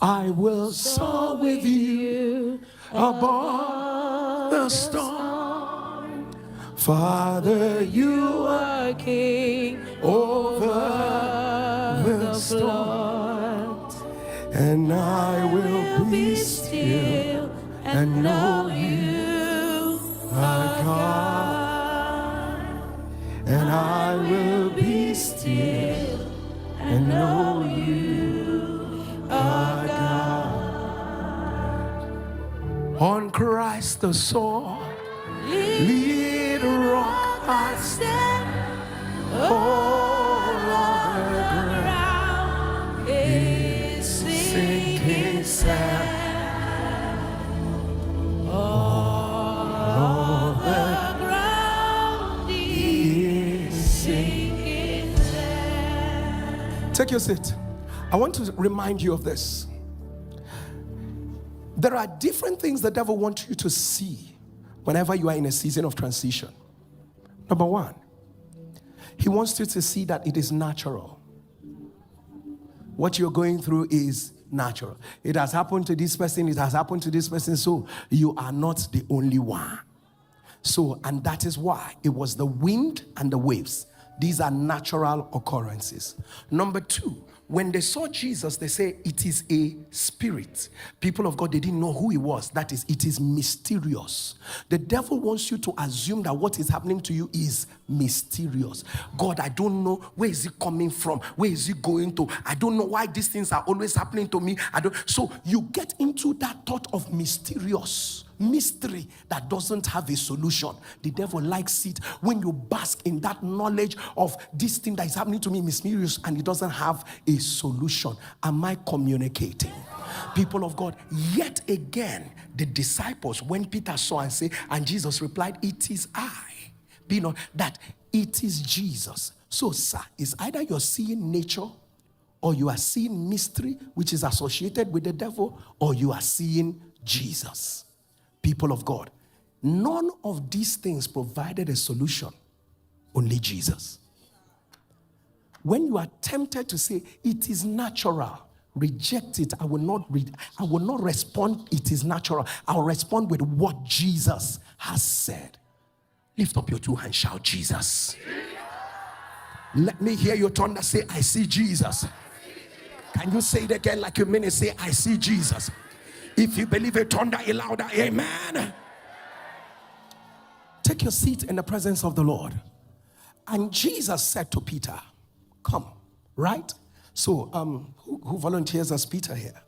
I will soar with you above the storm. Father, you are king over the storm. And I will be still and know you are God. And I will be still and know you are God. On Christ the sword, lead rock I stand. All on the ground is sinking sand. All the ground is sinking sand. Take your seat. I want to remind you of this. There are different things the devil wants you to see whenever you are in a season of transition. Number one, he wants you to see that it is natural. What you're going through is natural. It has happened to this person, it has happened to this person, so you are not the only one. So, and that is why it was the wind and the waves. These are natural occurrences. Number two, when they saw Jesus, they say it is a spirit. People of God, they didn't know who he was. That is, it is mysterious. The devil wants you to assume that what is happening to you is mysterious. God, I don't know, where is it coming from? Where is it going to? I don't know why these things are always happening to me. So you get into that thought of mysterious. Mystery that doesn't have a solution. The devil likes it when you bask in that knowledge of this thing that is happening to me, mysterious, and it doesn't have a solution. Am I communicating? People of God, yet again, the disciples, when Peter saw and said, and Jesus replied, it is I. Be not that it is Jesus. So, sir, it's either you're seeing nature, or you are seeing mystery, which is associated with the devil, or you are seeing Jesus. People of God, none of these things provided a solution, only Jesus. When you are tempted to say it is natural, reject it. I will not respond it is natural. I'll respond with what Jesus has said. Lift up your two hands, shout Jesus. Let me hear your thunder say, I see Jesus. Can you say it again like you mean it? Say, I see Jesus. If you believe it, thunder a louder amen. Take your seat in the presence of the Lord. And Jesus said to Peter, come, right? So, who volunteers as Peter here?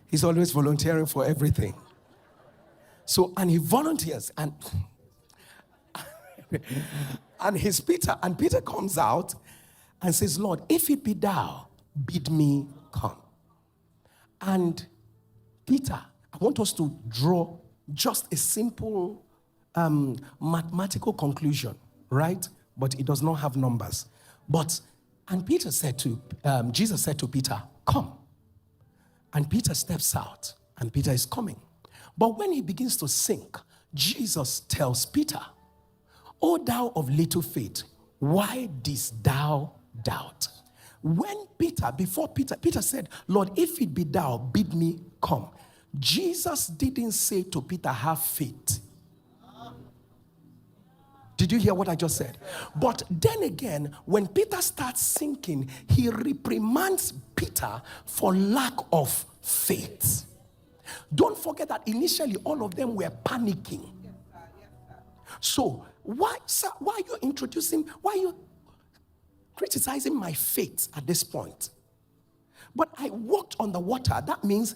He's always volunteering for everything. So, and he volunteers, and and he's Peter, and Peter comes out and says, Lord, if it be thou, bid me come. And Peter, I want us to draw just a simple mathematical conclusion, right? But it does not have numbers. And Peter said to, Jesus said to Peter, come. And Peter steps out, and Peter is coming. But when he begins to sink, Jesus tells Peter, O thou of little faith, why didst thou doubt? When Peter said, Lord, if it be thou, bid me come. Jesus didn't say to Peter, have faith. Did you hear what I just said? But then again, when Peter starts sinking, he reprimands Peter for lack of faith. Don't forget that initially all of them were panicking. So why are you criticizing my faith at this point? But I walked on the water. That means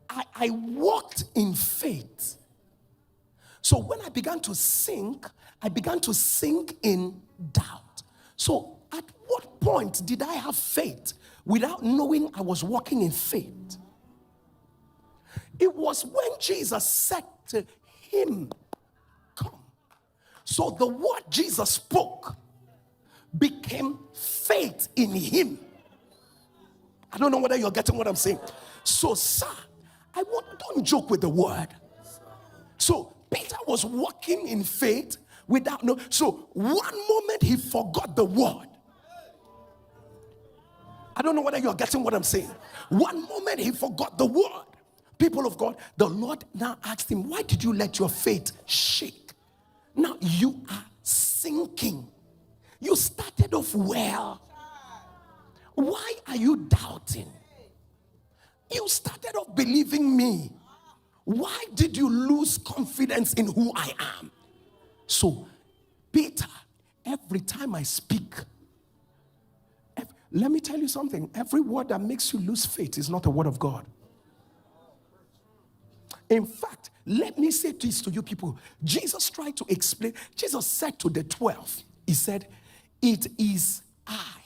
I walked in faith. So when I began to sink in doubt. So at what point did I have faith without knowing I was walking in faith? It was when Jesus said to him, come. So the word Jesus spoke became faith in him. I don't know whether you're getting what I'm saying. So, sir, don't joke with the word. So Peter was walking in faith without so one moment he forgot the word. I don't know whether you're getting what I'm saying. One moment he forgot the word. People of God, the Lord now asked him, why did you let your faith shake? Now you are sinking. You started off well. Why are you doubting? You started off believing me. Why did you lose confidence in who I am? So, Peter, every time I speak, let me tell you something. Every word that makes you lose faith is not a word of God. In fact, let me say this to you people. Jesus tried to explain. Jesus said to the 12, he said, it is I.